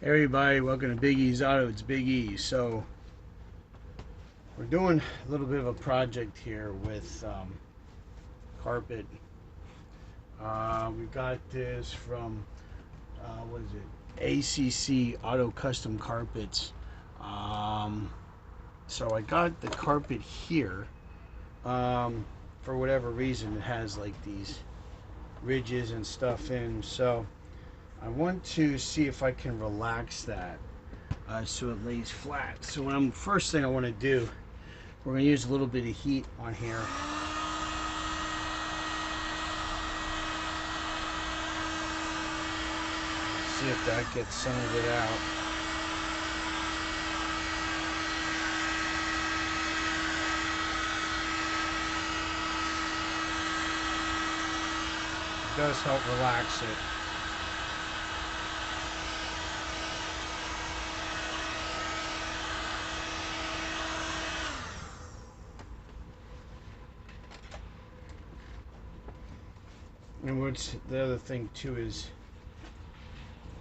Hey everybody, welcome to Big E's Auto. It's Big E. So we're doing a little bit of a project here with carpet. We got this from what is it? ACC Auto Custom Carpets. So I got the carpet here. For whatever reason, it has like these ridges and stuff in. So I want to see if I can relax that so it lays flat. So first thing I want to do, we're going to use a little bit of heat on here. See if that gets some of it out. It does help relax it. And what's the other thing too is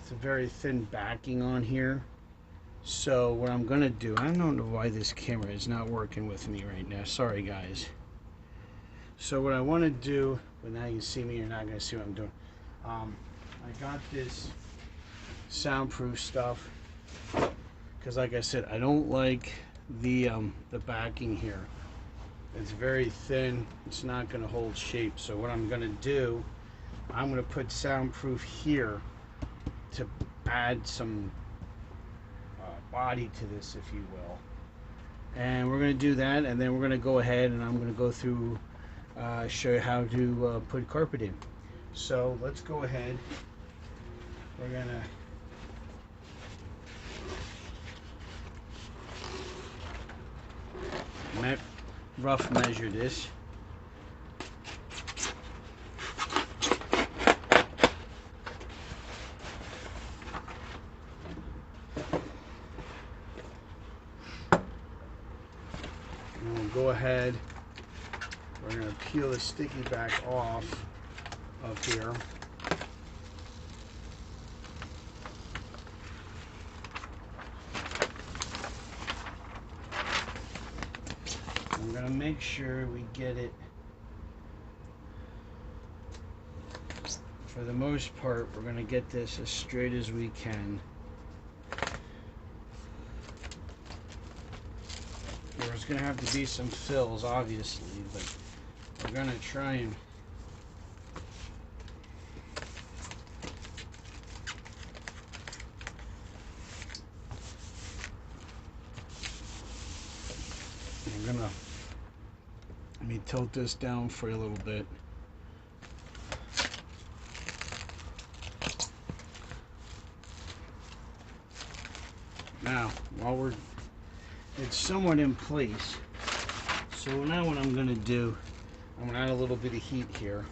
it's a very thin backing on here. So what I'm gonna do, I don't know why this camera is not working with me right now. Sorry guys. So what I want to do, but now you see me, you're not gonna see what I'm doing. I got this soundproof stuff because, like I said, I don't like the backing here. It's very thin. It's not going to hold shape. So what I'm going to do, I'm going to put soundproof here to add some body to this, if you will. And we're going to do that, and then we're going to go ahead and I'm going to go through, show you how to put carpet in. So let's go ahead. We're going to rough measure this. And we'll go ahead. We're going to peel the sticky back off of here. We're going to make sure we get it, for the most part, we're going to get this as straight as we can. There's going to have to be some fills, obviously, but we're going to try and let me tilt this down for you a little bit. Now, it's somewhat in place. So now what I'm going to do, I'm going to add a little bit of heat here.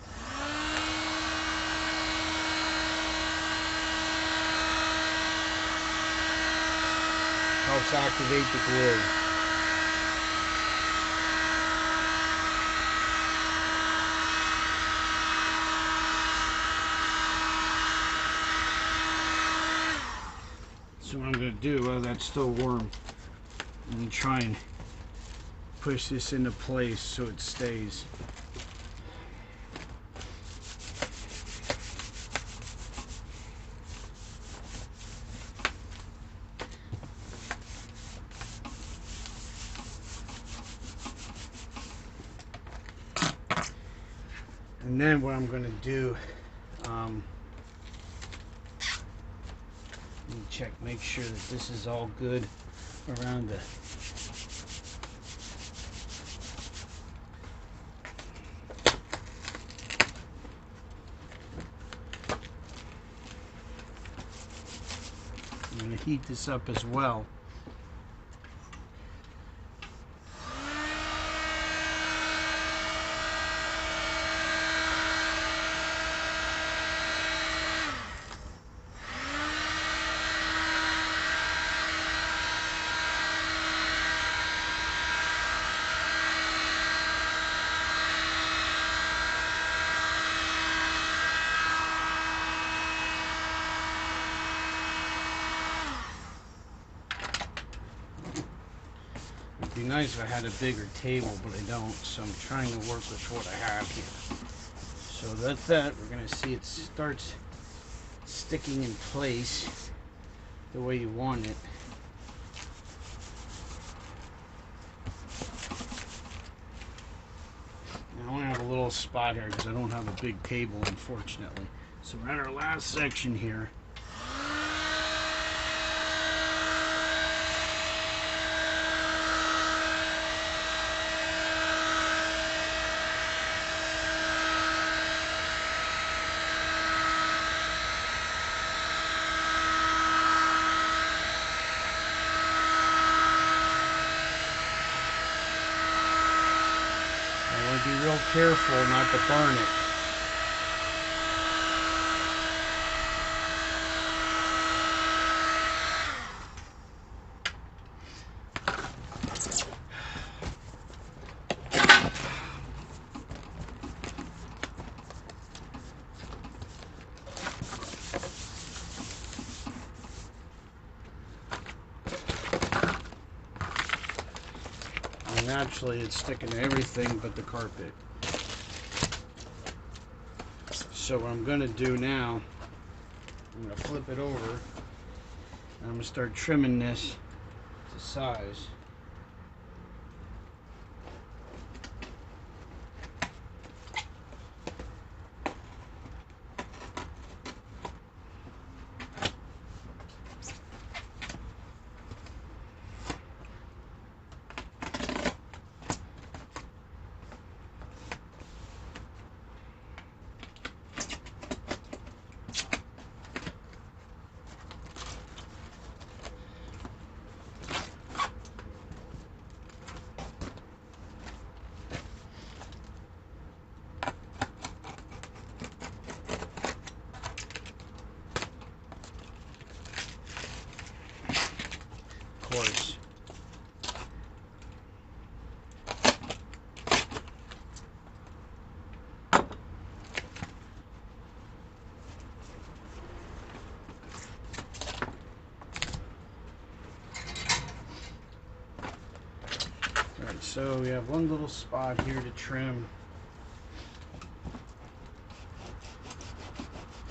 Helps activate the glue. So what I'm going to do, while that's still warm, I'm going to try and push this into place so it stays. And then what I'm going to do, let me check, make sure that this is all good around the I'm going to heat this up as well. It'd be nice if I had a bigger table, but I don't, so I'm trying to work with what I have here. So that's that. We're gonna see it starts sticking in place the way you want it. I only have a little spot here because I don't have a big table, unfortunately. So we're at our last section here. I want to be real careful not to burn it. And naturally it's sticking to everything but the carpet. So what I'm going to do now, I'm going to flip it over and I'm going to start trimming this to size. Course. Alright, so we have one little spot here to trim.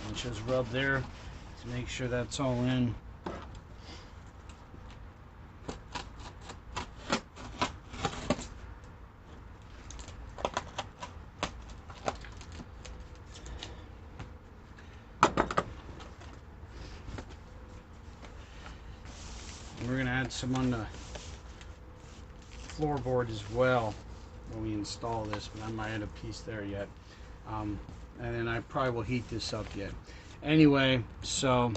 And just rub there to make sure that's all in. We're going to add some on the floorboard as well when we install this, but I might add a piece there yet. And then I probably will heat this up yet. Anyway, so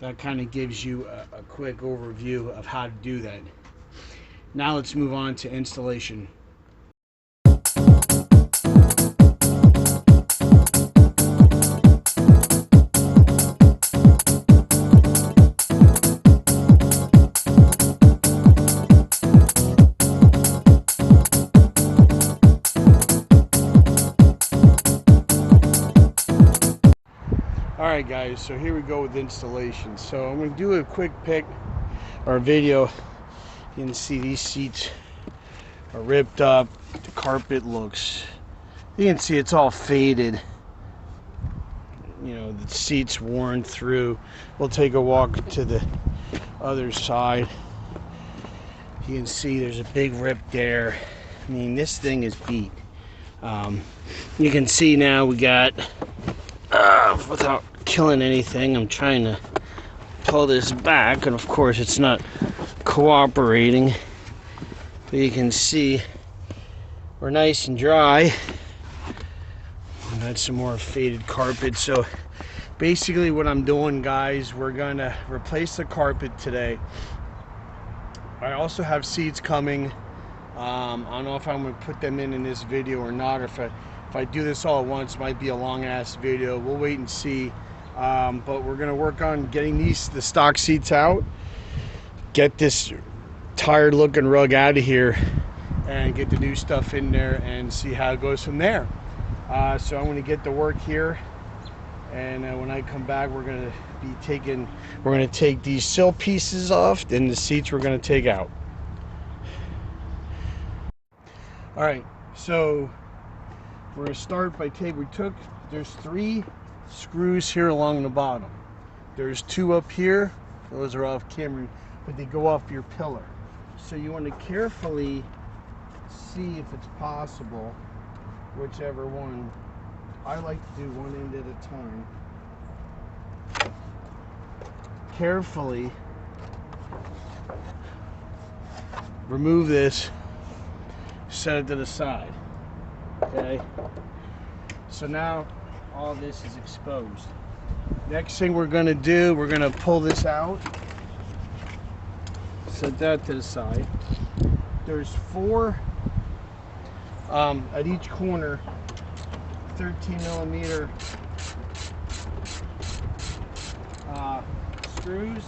that kind of gives you a quick overview of how to do that. Now let's move on to installation. Alright guys, so here we go with installation. So I'm going to do a quick pic or video. You can see these seats are ripped up. The carpet looks, you can see it's all faded. You know, the seat's worn through. We'll take a walk to the other side. You can see there's a big rip there. I mean, this thing is beat. You can see now we got, without killing anything, I'm trying to pull this back, and of course it's not cooperating. But you can see we're nice and dry. Got some more faded carpet. So basically what I'm doing, guys, we're gonna replace the carpet today. I also have seats coming. I don't know if I'm gonna put them in this video or not, or if I do this all at once, it might be a long ass video. We'll wait and see. But we're gonna work on getting the stock seats out, get this tired looking rug out of here, and get the new stuff in there and see how it goes from there. So I'm gonna get to work here, and when I come back, we're gonna take these sill pieces off, and the seats we're gonna take out. All right, so we're gonna start by there's 3 screws here along the bottom. There's 2 up here. Those are off camera, but they go off your pillar. So you want to carefully see if it's possible, whichever one. I like to do one end at a time. Carefully remove this, set it to the side. Okay? So now all this is exposed. Next thing we're going to do, we're going to pull this out. Set that to the side. There's 4 at each corner, 13mm screws,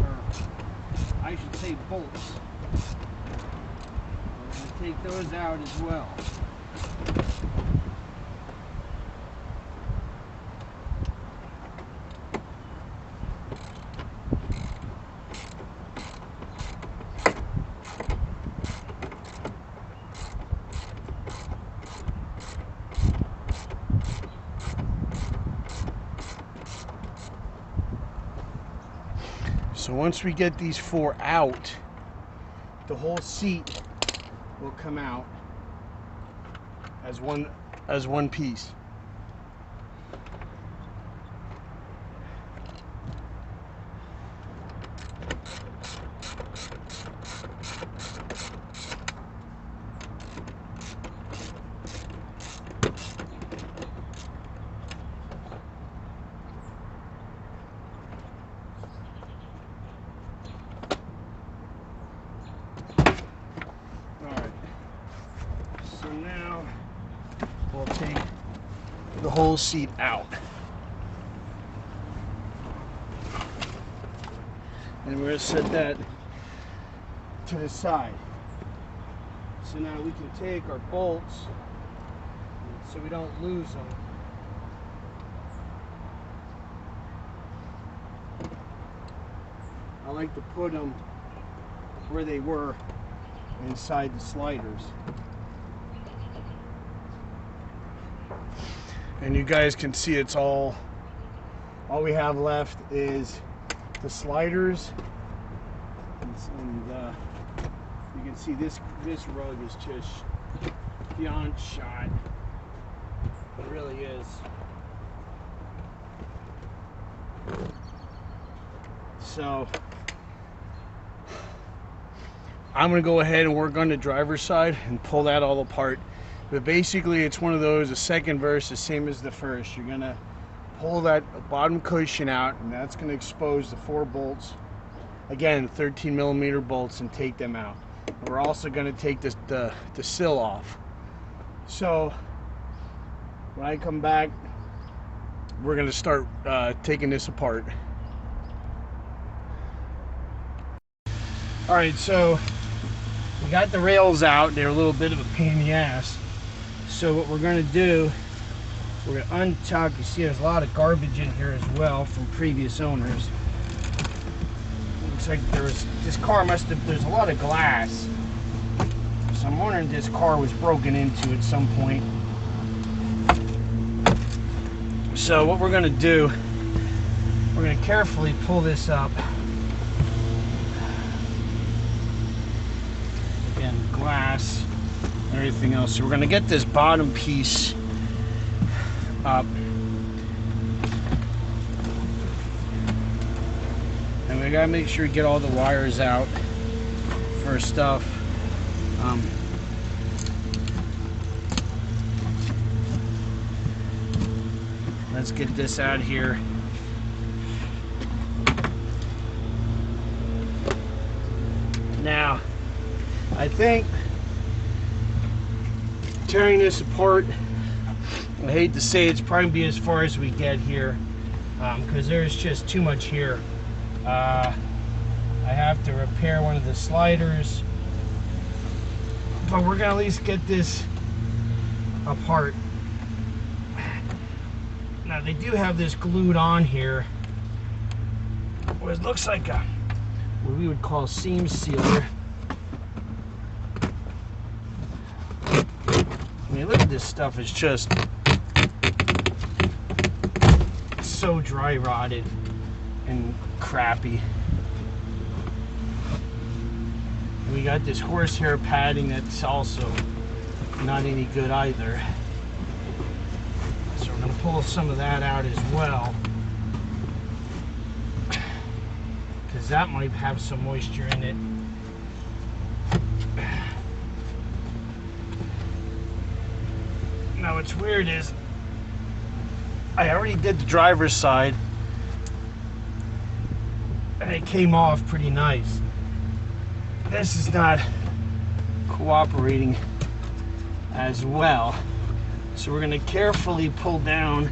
or I should say bolts. We're going to take those out as well. So once we get these 4 out, the whole seat will come out as one piece. So now we'll take the whole seat out. And we're going to set that to the side. So now we can take our bolts so we don't lose them. I like to put them where they were inside the sliders. And you guys can see it's all we have left is the sliders, and you can see this rug is just beyond shot. It really is. So I'm gonna go ahead and work on the driver's side and pull that all apart. But basically it's one of those, the second verse is same as the first. You're gonna pull that bottom cushion out, and that's gonna expose the 4 bolts. Again, 13mm bolts, and take them out. We're also gonna take the sill off. So when I come back, we're gonna start taking this apart. All right, so we got the rails out. They're a little bit of a pain in the ass. So what we're going to do, we're going to untuck. You see there's a lot of garbage in here as well from previous owners. Looks like this car there's a lot of glass. So I'm wondering if this car was broken into at some point. So what we're going to do, we're going to carefully pull this up. Again, glass. Everything else. So we're going to get this bottom piece up, and we got to make sure we get all the wires out for stuff. Let's get this out here. Now I think tearing this apart, I hate to say it's probably be as far as we get here, because there's just too much here. I have to repair one of the sliders, but we're gonna at least get this apart. Now they do have this glued on here, what it looks like what we would call seam sealer. mean, look at this stuff. It's just so dry rotted and crappy. We got this horsehair padding that's also not any good either. So we're going to pull some of that out as well, because that might have some moisture in it. Now what's weird is I already did the driver's side and it came off pretty nice. This is not cooperating as well. So we're going to carefully pull down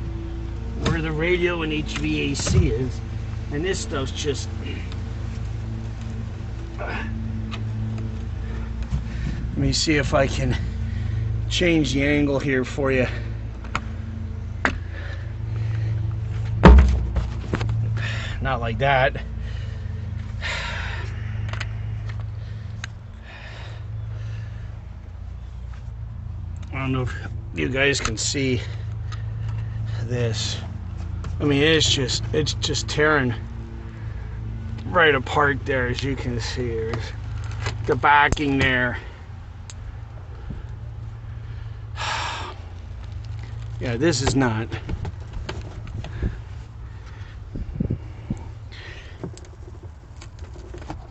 where the radio and HVAC is. And this stuff's just... Let me see if I can change the angle here for you. Not like that. I don't know if you guys can see this. I mean, it's just tearing right apart there, as you can see. There's the backing there. Yeah, this is not.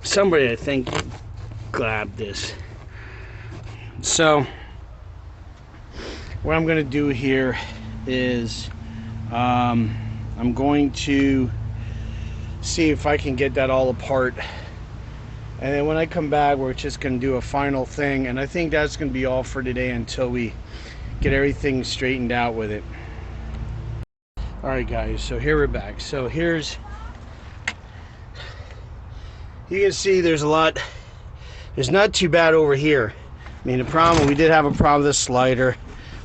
Somebody, I think, grabbed this. So what I'm going to do here is I'm going to see if I can get that all apart, and then when I come back we're just going to do a final thing, and I think that's going to be all for today until we get everything straightened out with it. Alright guys, so here we're back. So here's, you can see there's a lot, there's not too bad over here. I mean, the problem, we did have a problem with this slider.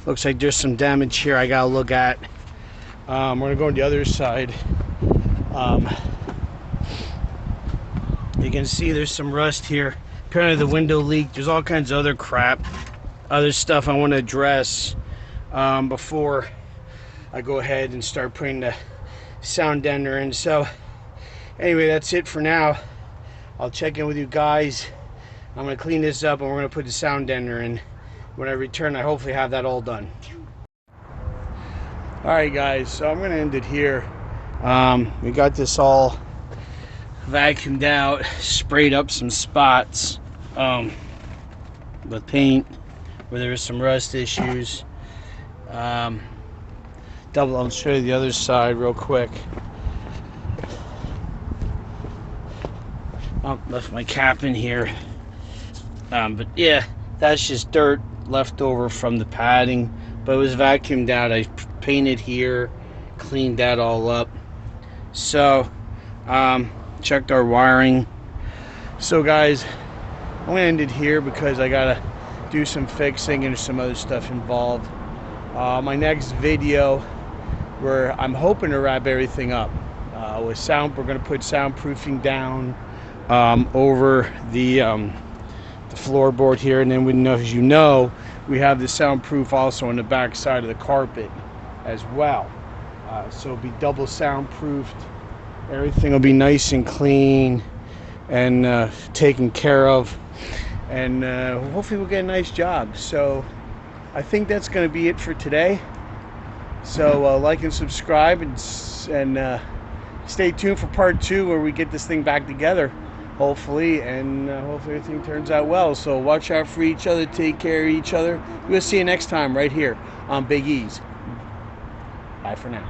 Looks like there's some damage here I gotta look at. We're gonna go on the other side. You can see there's some rust here. Apparently the window leaked. There's all kinds of other crap, other stuff I want to address before I go ahead and start putting the sound deadener in. So anyway, that's it for now. I'll check in with you guys. I'm going to clean this up and we're going to put the sound deadener in. When I return, I hopefully have that all done. Alright guys, so I'm going to end it here. We got this all vacuumed out, sprayed up some spots with paint where there was some rust issues. I'll show you the other side real quick. Oh, left my cap in here. But yeah, that's just dirt left over from the padding, but it was vacuumed out. I painted here, cleaned that all up. So checked our wiring. So guys, I'm gonna end it here because I gotta do some fixing and some other stuff involved. My next video, where I'm hoping to wrap everything up with sound, we're gonna put soundproofing down over the floorboard here, and then we know, as you know, we have the soundproof also on the back side of the carpet as well. So it'll be double soundproofed. Everything will be nice and clean and taken care of, and hopefully we'll get a nice job. So I think that's going to be it for today. So like and subscribe, and stay tuned for part 2 where we get this thing back together, hopefully, and hopefully everything turns out well. So watch out for each other, take care of each other. We'll see you next time right here on Big E's. Bye for now.